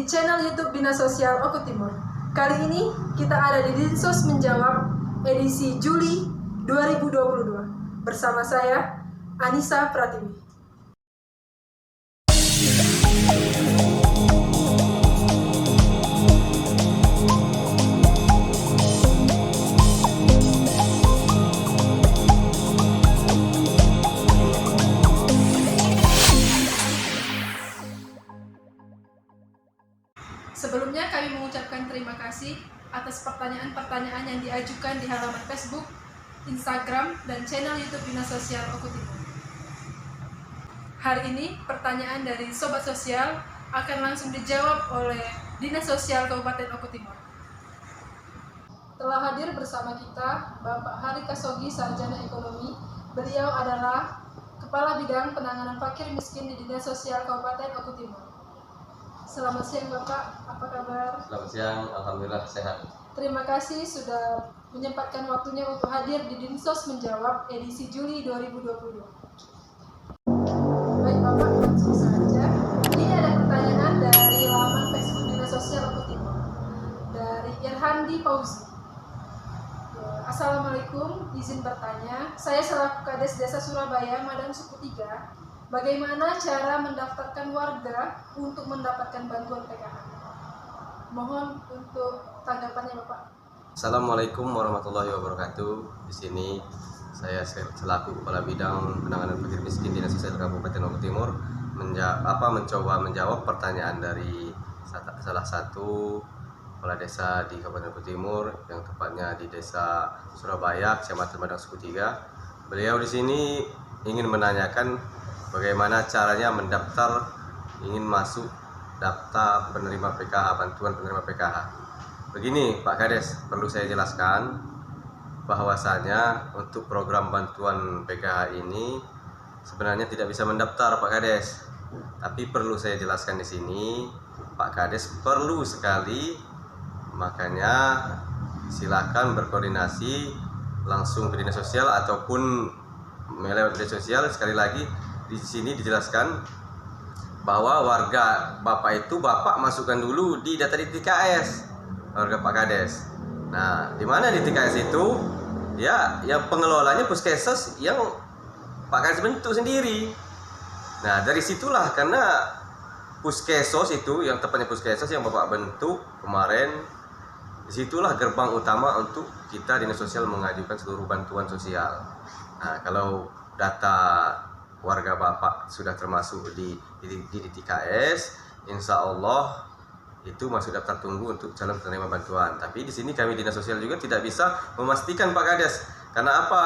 di channel YouTube Dinas Sosial Oku Timur. Kali ini kita ada di Dinsos Menjawab edisi Juli 2022 bersama saya Anissa Pratiwi. Sebelumnya kami mengucapkan terima kasih atas pertanyaan-pertanyaan yang diajukan di halaman Facebook, Instagram, dan channel YouTube Dinas Sosial Oku Timur. Hari ini pertanyaan dari Sobat Sosial akan langsung dijawab oleh Dinas Sosial Kabupaten Oku Timur. Telah hadir bersama kita Bapak Hari Kasogi, Sarjana Ekonomi. Beliau adalah Kepala Bidang Penanganan Fakir Miskin di Dinas Sosial Kabupaten Oku Timur. Selamat siang Bapak, apa kabar? Selamat siang, alhamdulillah sehat. Terima kasih sudah menyempatkan waktunya untuk hadir di Dinsos Menjawab edisi Juli 2022. Baik Bapak, langsung saja. Ini ada pertanyaan dari laman Facebook Dinas Sosial Oku Timur dari Irhandi Pauzi. Assalamualaikum, izin bertanya. Saya selaku Kades Desa Surabaya, Madang Suku 3. Bagaimana cara mendaftarkan warga untuk mendapatkan bantuan PKH? Mohon untuk tanggapannya Bapak. Assalamualaikum warahmatullahi wabarakatuh. Di sini saya selaku Kepala Bidang Penanganan Fakir Miskin Dinas Sosial Kabupaten Oku Timur mencoba menjawab pertanyaan dari salah satu kepala desa di Kabupaten Oku Timur, yang tepatnya di Desa Surabaya, Kecamatan Madang Suku 3. Beliau di sini ingin menanyakan bagaimana caranya mendaftar, ingin masuk daftar penerima PKH, bantuan penerima PKH. Begini Pak Kades, perlu saya jelaskan bahwasanya untuk program bantuan PKH ini sebenarnya tidak bisa mendaftar Pak Kades. Tapi perlu saya jelaskan di sini, Pak Kades perlu sekali, makanya silakan berkoordinasi langsung ke dinas sosial ataupun melewat dinas sosial. Sekali lagi di sini dijelaskan bahwa warga Bapak itu Bapak masukkan dulu di data di TKS warga Pak Kades. Nah, di mana di TKS itu ya yang pengelolanya puskesmas yang Pak Kades bentuk sendiri. Nah, dari situlah, karena puskesmas itu yang tepatnya puskesmas yang Bapak bentuk kemarin, disitulah gerbang utama untuk kita dinas sosial mengajukan seluruh bantuan sosial. Nah, kalau data warga Bapak sudah termasuk di TKS, insya Allah itu masuk daftar tunggu untuk calon penerima bantuan. Tapi di sini kami dinas sosial juga tidak bisa memastikan Pak Kades. Karena apa?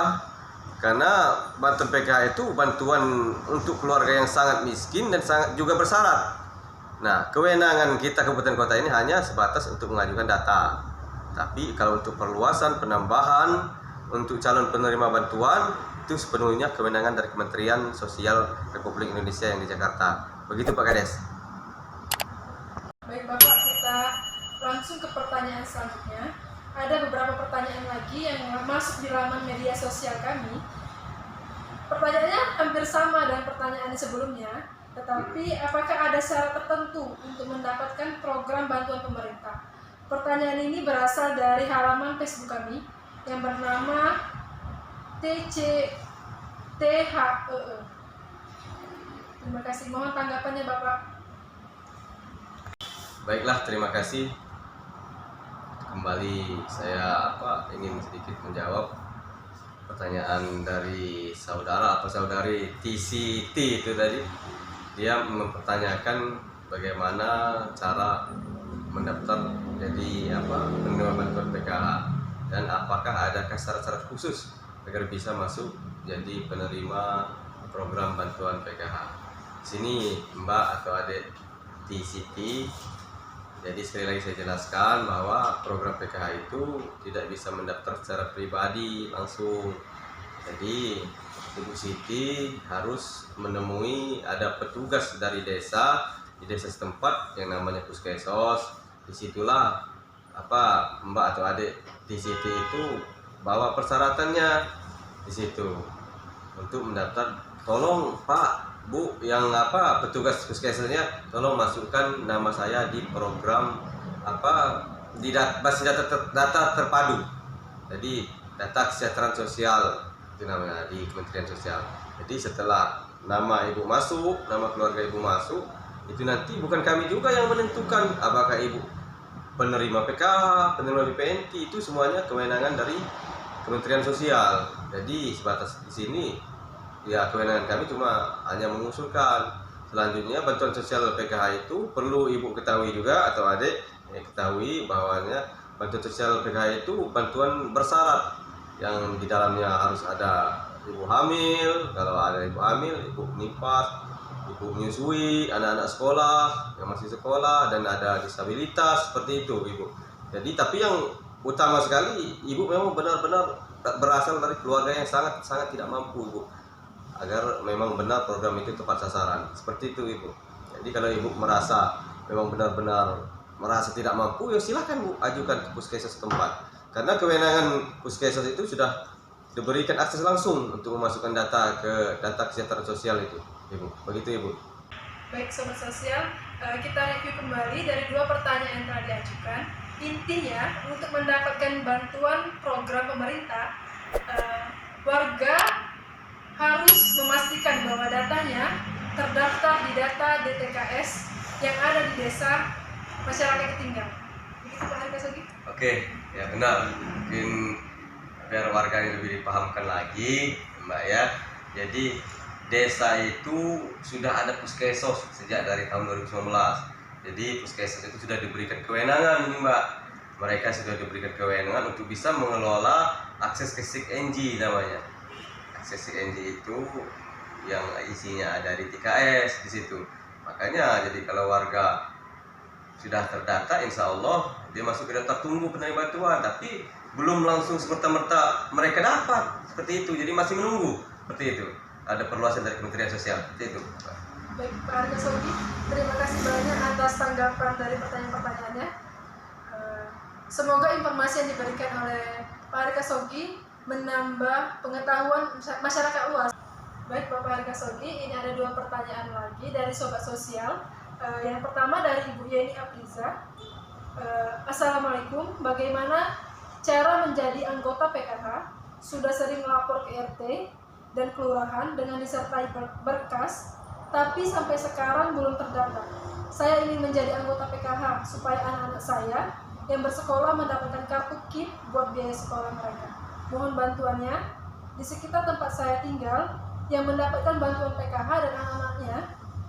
Karena bantuan PKH itu bantuan untuk keluarga yang sangat miskin dan sangat juga bersyarat. Nah, kewenangan kita kabupaten kota ini hanya sebatas untuk mengajukan data. Tapi kalau untuk perluasan, penambahan untuk calon penerima bantuan, itu sepenuhnya kewenangan dari Kementerian Sosial Republik Indonesia yang di Jakarta. Begitu Pak Kades. Baik Bapak, kita langsung ke pertanyaan selanjutnya. Ada beberapa pertanyaan lagi yang masuk di laman media sosial kami. Pertanyaannya hampir sama dengan pertanyaan sebelumnya, tetapi apakah ada syarat tertentu untuk mendapatkan program bantuan pemerintah? Pertanyaan ini berasal dari halaman Facebook kami yang bernama THEE. Terima kasih. Mohon tanggapannya Bapak. Baiklah, terima kasih. Kembali saya ingin sedikit menjawab pertanyaan dari saudara atau saudari TCT itu tadi. Dia mempertanyakan bagaimana cara mendaftar jadi penerima bantuan PKH dan apakah ada syarat-syarat khusus agar bisa masuk jadi penerima program bantuan PKH. Sini Mbak atau adik TCT. Jadi sekali lagi saya jelaskan bahwa program PKH itu tidak bisa mendaftar secara pribadi langsung. Jadi Ibu Siti harus menemui ada petugas dari desa di desa setempat yang namanya puskesmas. Disitulah Mbak atau adik TCT itu bawa persyaratannya di situ untuk mendaftar. Tolong Pak, Bu, yang apa petugas puskesmasnya tolong masukkan nama saya di program apa di basis data terpadu. Jadi data kesejahteraan sosial itu namanya di Kementerian Sosial. Jadi setelah nama ibu masuk, nama keluarga ibu masuk, itu nanti bukan kami juga yang menentukan apakah ibu penerima PKH, penerima BPNT, itu semuanya kewenangan dari Kementerian Sosial. Jadi sebatas di sini ya kewenangan kami cuma hanya mengusulkan. Selanjutnya bantuan sosial PKH itu perlu ibu ketahui juga atau adik ketahui bahwanya bantuan sosial PKH itu bantuan bersyarat yang di dalamnya harus ada ibu hamil, kalau ada ibu hamil, ibu nifas, ibu menyusui, anak-anak sekolah yang masih sekolah, dan ada disabilitas seperti itu ibu. Jadi tapi yang utama sekali ibu memang benar-benar berasal dari keluarga yang sangat tidak mampu ibu, agar memang benar program itu tepat sasaran seperti itu ibu. Jadi kalau ibu merasa memang benar-benar merasa tidak mampu, ya silakan bu ajukan ke puskesmas setempat, karena kewenangan puskesmas itu sudah diberikan akses langsung untuk memasukkan data ke data kesejahteraan sosial itu ibu. Begitu ibu. Baik sobat sosial, kita review kembali dari 2 pertanyaan yang telah diajukan. Intinya untuk mendapatkan bantuan program pemerintah, warga harus memastikan bahwa datanya terdaftar di data DTKS yang ada di desa masyarakat ketinggalan. Begitu Pak Hargasogi? Oke, ya benar. Mungkin biar warga yang lebih dipahamkan lagi, Mbak ya. Jadi desa itu sudah ada puskesmas sejak dari tahun 2019. Jadi puskesmas itu sudah diberikan kewenangan ini Mbak. Mereka sudah diberikan kewenangan untuk bisa mengelola akses ke SIKNJ namanya. Akses SIKNJ itu yang isinya ada di TKS di situ. Makanya jadi kalau warga sudah terdata, insya Allah dia masuk ke daftar tunggu penerima bantuan, tapi belum langsung semerta-merta mereka dapat seperti itu. Jadi masih menunggu seperti itu. Ada perluasan dari Kementerian Sosial seperti itu. Baik Pak Hargasogi, terima kasih banyak atas tanggapan dari pertanyaan-pertanyaannya. Semoga informasi yang diberikan oleh Pak Hargasogi menambah pengetahuan masyarakat luas. Baik Bapak Hargasogi, ini ada 2 pertanyaan lagi dari sobat sosial. Yang pertama dari Ibu Yeni Apriza. Assalamualaikum, bagaimana cara menjadi anggota PKH? Sudah sering melapor ke RT dan kelurahan dengan disertai berkas, tapi sampai sekarang belum terdata. Saya ingin menjadi anggota PKH supaya anak-anak saya yang bersekolah mendapatkan kartu KIP buat biaya sekolah mereka. Mohon bantuannya. Di sekitar tempat saya tinggal, yang mendapatkan bantuan PKH dan anak-anaknya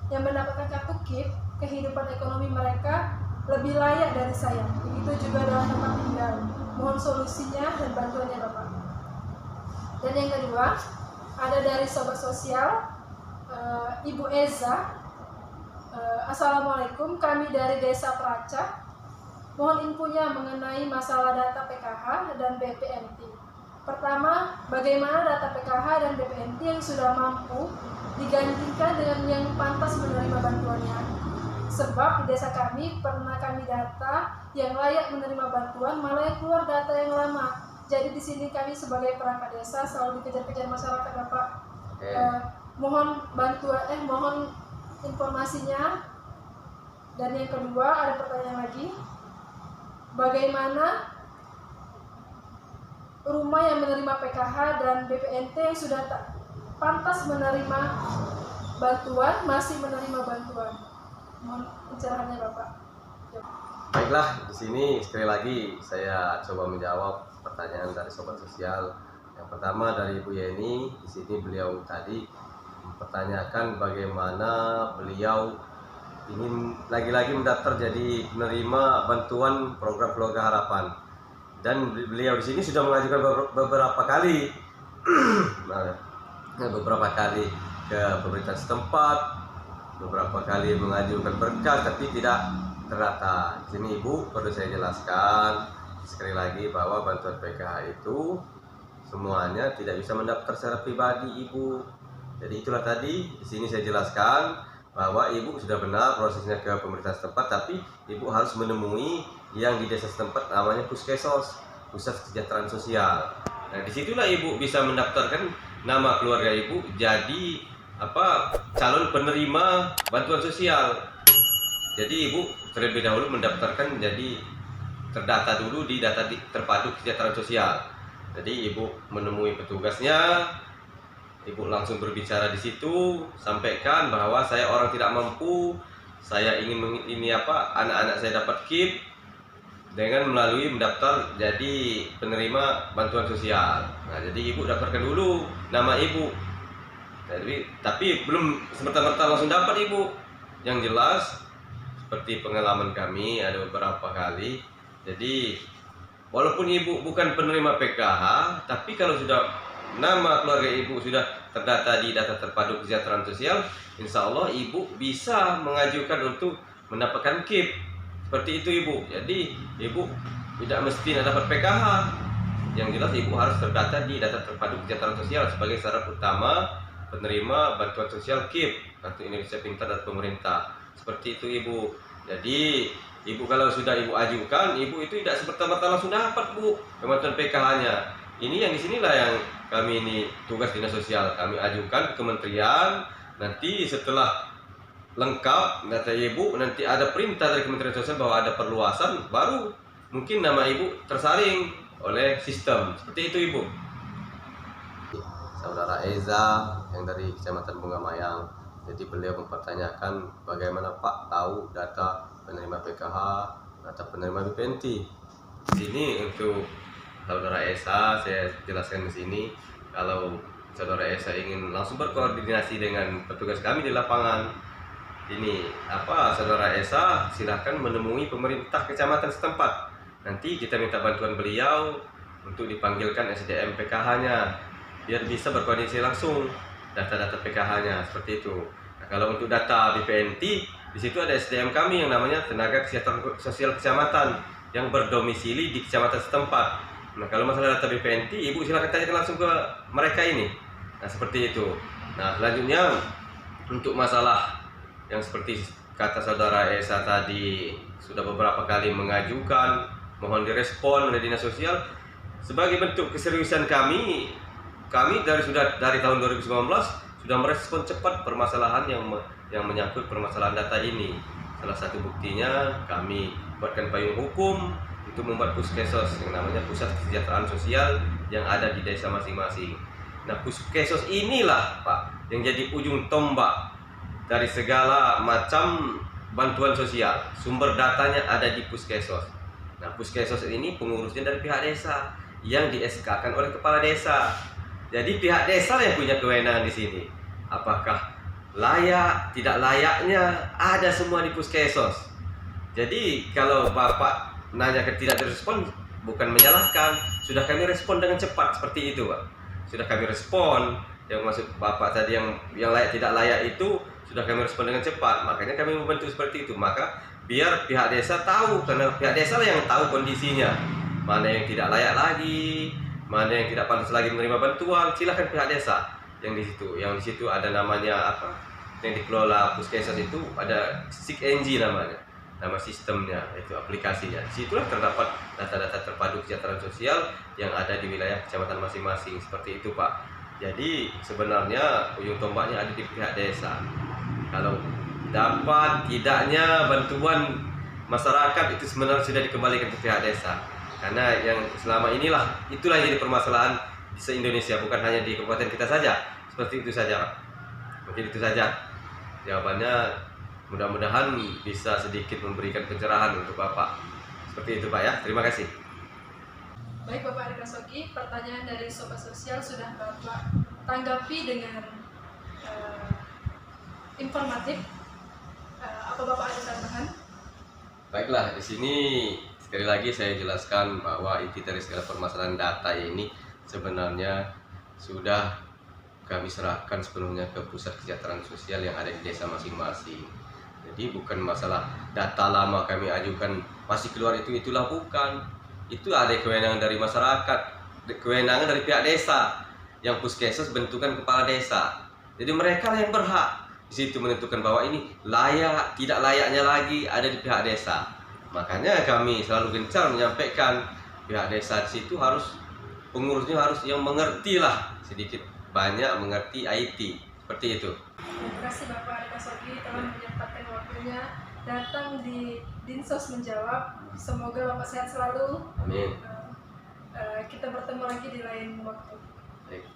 yang mendapatkan kartu KIP, kehidupan ekonomi mereka lebih layak dari saya. Begitu juga dalam tempat tinggal. Mohon solusinya dan bantuannya Bapak. Dan yang kedua, ada dari sobat sosial, Ibu Eza. Assalamualaikum, kami dari Desa Praca. Mohon infonya mengenai masalah data PKH dan BPNT. Pertama, bagaimana data PKH dan BPNT yang sudah mampu digantikan dengan yang pantas menerima bantuannya? Sebab di desa kami pernah kami data yang layak menerima bantuan, malah yang keluar data yang lama. Jadi di sini kami sebagai perangkat desa selalu dikejar-kejar masyarakat Bapak. Mohon bantuan, mohon informasinya. Dan yang kedua ada pertanyaan lagi, bagaimana rumah yang menerima PKH dan BPNT yang sudah tak pantas menerima bantuan masih menerima bantuan? Mohon pencerahannya Bapak. Baiklah, di sini sekali lagi saya coba menjawab pertanyaan dari sobat sosial. Yang pertama dari Ibu Yeni, di sini beliau tadi mempertanyakan bagaimana beliau ingin lagi-lagi mendaftar jadi penerima bantuan program Keluarga Harapan. Dan beliau di sini sudah mengajukan beberapa kali ke pemerintah setempat, beberapa kali mengajukan berkas tapi tidak terdata. Di sini Ibu perlu saya jelaskan sekali lagi bahwa bantuan PKH itu semuanya tidak bisa mendaftar secara pribadi Ibu. Jadi itulah tadi di sini saya jelaskan bahwa Ibu sudah benar prosesnya ke pemerintah setempat, tapi Ibu harus menemui yang di desa setempat namanya puskesmas, pusat kesejahteraan sosial. Nah disitulah Ibu bisa mendaftarkan nama keluarga Ibu jadi calon penerima bantuan sosial. Jadi ibu terlebih dahulu mendaftarkan menjadi terdata dulu di data terpadu kesejahteraan sosial. Jadi ibu menemui petugasnya, ibu langsung berbicara di situ, sampaikan bahwa saya orang tidak mampu, saya ingin anak-anak saya dapat KIP dengan melalui mendaftar jadi penerima bantuan sosial. Nah, jadi ibu daftarkan dulu nama ibu. Tapi belum semerta-merta langsung dapat ibu. Yang jelas seperti pengalaman kami ada beberapa kali. Jadi walaupun ibu bukan penerima PKH, tapi kalau sudah nama keluarga ibu sudah terdata di data terpadu kesejahteraan sosial, insya Allah ibu bisa mengajukan untuk mendapatkan KIP. Seperti itu ibu. Jadi ibu tidak mesti dapat PKH. Yang jelas ibu harus terdata di data terpadu kesejahteraan sosial sebagai syarat utama penerima bantuan sosial KIP, Kartu Indonesia Pintar dari pemerintah. Seperti itu ibu. Jadi ibu kalau sudah ibu ajukan, ibu itu tidak semerta-merta langsung dapat bu bantuan PKH-nya. Ini yang disinilah yang kami ini tugas dinas sosial, kami ajukan ke kementerian. Nanti setelah lengkap data ibu, nanti ada perintah dari Kementerian Sosial bahwa ada perluasan, baru mungkin nama ibu tersaring oleh sistem. Seperti itu ibu. Saudara Eza yang dari Kecamatan Bunga Mayang, jadi beliau mempertanyakan bagaimana Pak tahu data penerima PKH, data penerima BPNT. Di sini untuk Saudara Esa saya jelaskan di sini, kalau Saudara Esa ingin langsung berkoordinasi dengan petugas kami di lapangan, ini Saudara Esa silahkan menemui pemerintah kecamatan setempat. Nanti kita minta bantuan beliau untuk dipanggilkan SDM PKH-nya biar bisa berkoordinasi langsung data-data PKH-nya seperti itu. Nah, kalau untuk data BPNT, di situ ada SDM kami yang namanya Tenaga Kesehatan Sosial Kecamatan yang berdomisili di kecamatan setempat. Nah, kalau masalah data BPNT, ibu silakan tanyakan langsung ke mereka ini. Nah, seperti itu. Nah, selanjutnya untuk masalah yang seperti kata Saudara Esa tadi, sudah beberapa kali mengajukan, mohon direspon oleh Dinas Sosial. Sebagai bentuk keseriusan kami dari tahun 2019 sudah merespon cepat permasalahan yang menyangkut permasalahan data ini. Salah satu buktinya kami buatkan payung hukum untuk membuat puskesos yang namanya Pusat Kesejahteraan Sosial yang ada di desa masing-masing. Nah, puskesos inilah Pak yang jadi ujung tombak dari segala macam bantuan sosial. Sumber datanya ada di puskesos. Nah, puskesos ini pengurusnya dari pihak desa yang di-SK-kan oleh kepala desa. Jadi pihak desa yang punya kewenangan di sini. Apakah layak, tidak layaknya ada semua di puskesos. Jadi kalau Bapak nanya tidak direspon, bukan menyalahkan, sudah kami respon dengan cepat seperti itu, Pak. Sudah kami respon. Yang maksud Bapak tadi yang layak tidak layak itu sudah kami respon dengan cepat. Makanya kami membentuk seperti itu. Maka biar pihak desa tahu, karena pihak desa lah yang tahu kondisinya. Mana yang tidak layak lagi, mana yang tidak pantas lagi menerima bantuan, silakan pihak desa yang di situ. Yang di situ ada namanya yang dikelola puskesos itu ada SIKNG namanya, nama sistemnya itu aplikasinya. Di situlah terdapat data-data terpadu kesejahteraan sosial yang ada di wilayah kecamatan masing-masing seperti itu Pak. Jadi sebenarnya ujung tombaknya ada di pihak desa. Kalau dapat tidaknya bantuan masyarakat itu sebenarnya sudah dikembalikan ke pihak desa. Karena yang selama itulah yang jadi permasalahan di se-Indonesia, bukan hanya di kabupaten kita saja. Seperti itu saja Pak. Mungkin itu saja jawabannya. Mudah-mudahan bisa sedikit memberikan pencerahan untuk Bapak. Seperti itu Pak ya. Terima kasih. Baik Bapak Ari Prasogi, pertanyaan dari Sobat Sosial sudah Bapak tanggapi dengan informatif. Apa Bapak ada tambahan? Baiklah, di sini sekali lagi saya jelaskan bahwa inti dari segala permasalahan data ini sebenarnya sudah kami serahkan sepenuhnya ke Pusat Kesejahteraan Sosial yang ada di desa masing-masing. Jadi bukan masalah data lama kami ajukan masih keluar itulah bukan. Itu ada kewenangan dari masyarakat, kewenangan dari pihak desa yang puskesos bentukan kepala desa. Jadi mereka yang berhak di situ menentukan bahwa ini layak, tidak layaknya lagi ada di pihak desa. Makanya kami selalu gencar menyampaikan pihak desa di situ harus pengurusnya harus yang mengerti lah sedikit banyak mengerti IT Seperti itu. Terima kasih Bapak Arika Sogi telah menyempatkan waktunya datang di Dinsos Menjawab. Semoga Bapak sehat selalu. Amin. Kita bertemu lagi di lain waktu. Baik.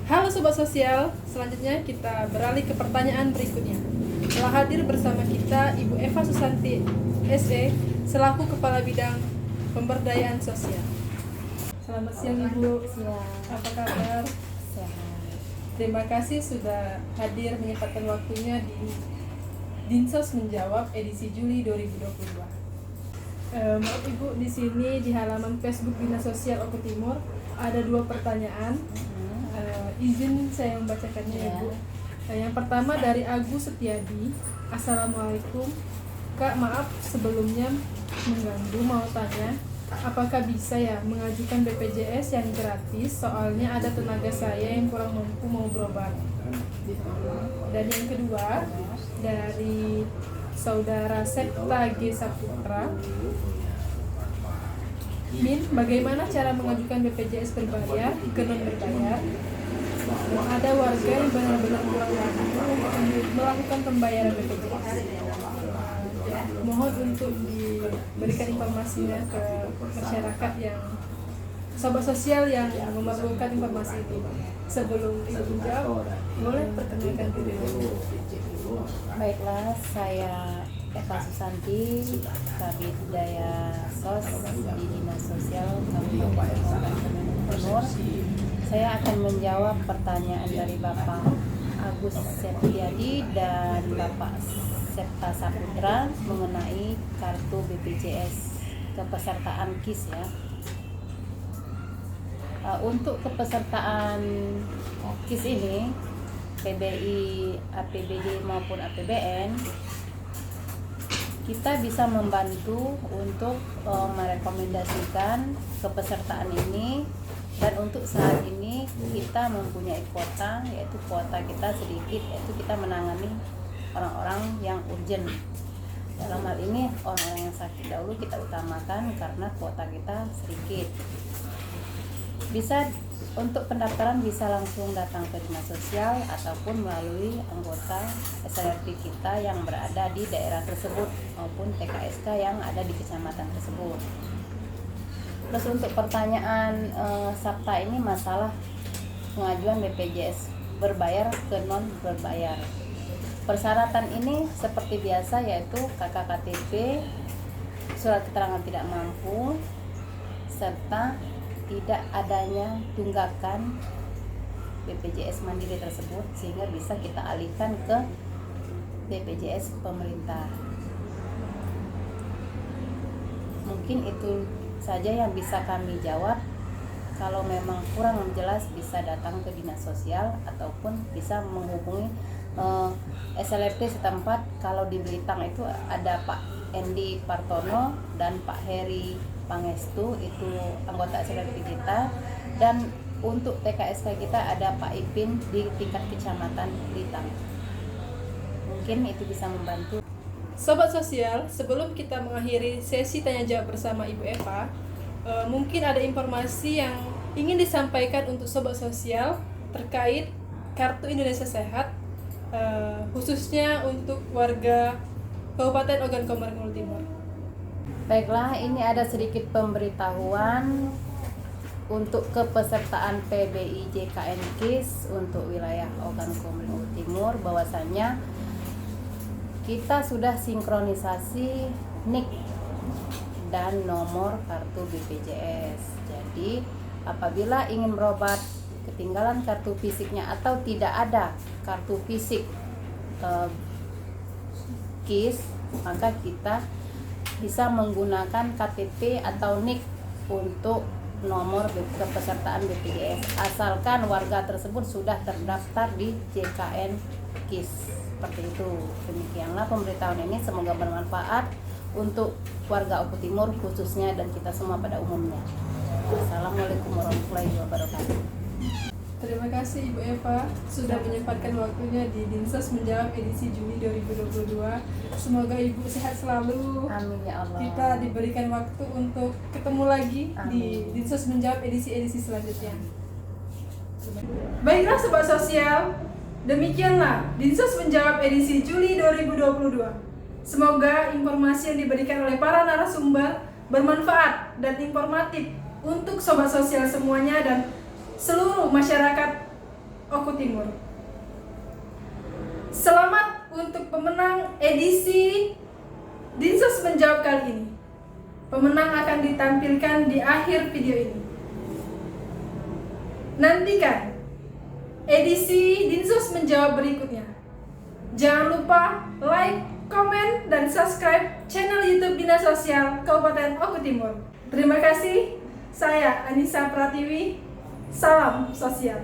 Halo Sobat Sosial, selanjutnya kita beralih ke pertanyaan berikutnya. Telah hadir bersama kita Ibu Eva Susanti SE selaku Kepala Bidang Pemberdayaan Sosial. Selamat siang Ibu. Siang. Apa kabar? Sehat. Terima kasih sudah hadir menyempatkan waktunya di Dinsos Menjawab edisi Juli 2022. Maaf Ibu, di sini di halaman Facebook Dinas Sosial Oku Timur ada 2 pertanyaan. Izin saya membacakannya ya Bu. Yang pertama dari Agus Setiadi. Assalamualaikum Kak, maaf sebelumnya mengganggu, mau tanya apakah bisa ya mengajukan BPJS yang gratis, soalnya ada tenaga saya yang kurang mampu mau berobat. Dan yang kedua dari Saudara Septa G. Saputra. Min, bagaimana cara mengajukan BPJS berbayar ke non berbayar? Ada warga yang benar-benar kurang mampu untuk melakukan pembayaran BPJS. Mohon untuk diberikan informasinya ke masyarakat yang sobat sosial yang memerlukan informasi ini. Sebelum Ibu menjawab, boleh perkenalkan diri dulu. Baiklah, saya Eva Susanti, Kabid Daya Sos di Dinas Sosial Kabupaten Timur. Saya akan menjawab pertanyaan dari Bapak Agus Setiadi dan Bapak Septa Saputra mengenai kartu BPJS kepesertaan KIS ya. Untuk kepesertaan KIS ini, PBI, APBD maupun APBN, kita bisa membantu untuk merekomendasikan kepesertaan ini. Dan untuk saat ini kita mempunyai kuota, yaitu kuota kita sedikit, yaitu kita menangani orang-orang yang urgent. Dalam hal ini orang-orang yang sakit dahulu kita utamakan karena kuota kita sedikit. Bisa untuk pendaftaran bisa langsung datang ke dinas sosial ataupun melalui anggota SLRP kita yang berada di daerah tersebut maupun TKSK yang ada di kecamatan tersebut. Terus untuk pertanyaan Sabta ini masalah pengajuan BPJS berbayar ke non berbayar. Persyaratan ini seperti biasa yaitu KKKTP, surat keterangan tidak mampu, serta tidak adanya tunggakan BPJS mandiri tersebut sehingga bisa kita alihkan ke BPJS pemerintah. Mungkin itu saja yang bisa kami jawab. Kalau memang kurang jelas bisa datang ke dinas sosial ataupun bisa menghubungi SLRT setempat. Kalau di Belitang itu ada Pak Endi Partono dan Pak Heri Pangestu, itu anggota SLRT kita. Dan untuk TKSK kita ada Pak Ipin di tingkat kecamatan Belitang. Mungkin itu bisa membantu. Sobat sosial, sebelum kita mengakhiri sesi tanya jawab bersama Ibu Eva, mungkin ada informasi yang ingin disampaikan untuk sobat sosial terkait Kartu Indonesia Sehat, khususnya untuk warga Kabupaten Ogan Komering Timur. Baiklah, ini ada sedikit pemberitahuan untuk kepesertaan PBI JKN KIS untuk wilayah Ogan Komering Timur, bahwasannya kita sudah sinkronisasi NIK dan nomor kartu BPJS. Jadi apabila ingin berobat ketinggalan kartu fisiknya atau tidak ada kartu fisik KIS, maka kita bisa menggunakan KTP atau NIK untuk nomor kepesertaan BPJS, asalkan warga tersebut sudah terdaftar di JKN KIS. Seperti itu. Demikianlah pemberitahuan ini, semoga bermanfaat untuk warga Oku Timur khususnya dan kita semua pada umumnya. Assalamualaikum warahmatullahi wabarakatuh. Terima kasih Ibu Eva sudah menyempatkan waktunya di Dinsos Menjawab edisi Juli 2022. Semoga Ibu sehat selalu. Amin ya Allah. Kita diberikan waktu untuk ketemu lagi di Amin. Dinsos Menjawab edisi-edisi selanjutnya. Baiklah Sobat Sosial, demikianlah Dinsos Menjawab edisi Juli 2022. Semoga informasi yang diberikan oleh para narasumber bermanfaat dan informatif untuk Sobat Sosial semuanya dan seluruh masyarakat Oku Timur. Selamat untuk pemenang edisi Dinsos Menjawab kali ini. Pemenang akan ditampilkan di akhir video ini. Nantikan edisi Dinsos Menjawab berikutnya. Jangan lupa like, komen, dan subscribe channel YouTube Dinas Sosial Kabupaten Oku Timur. Terima kasih. Saya Anissa Pratiwi. Salam sosial.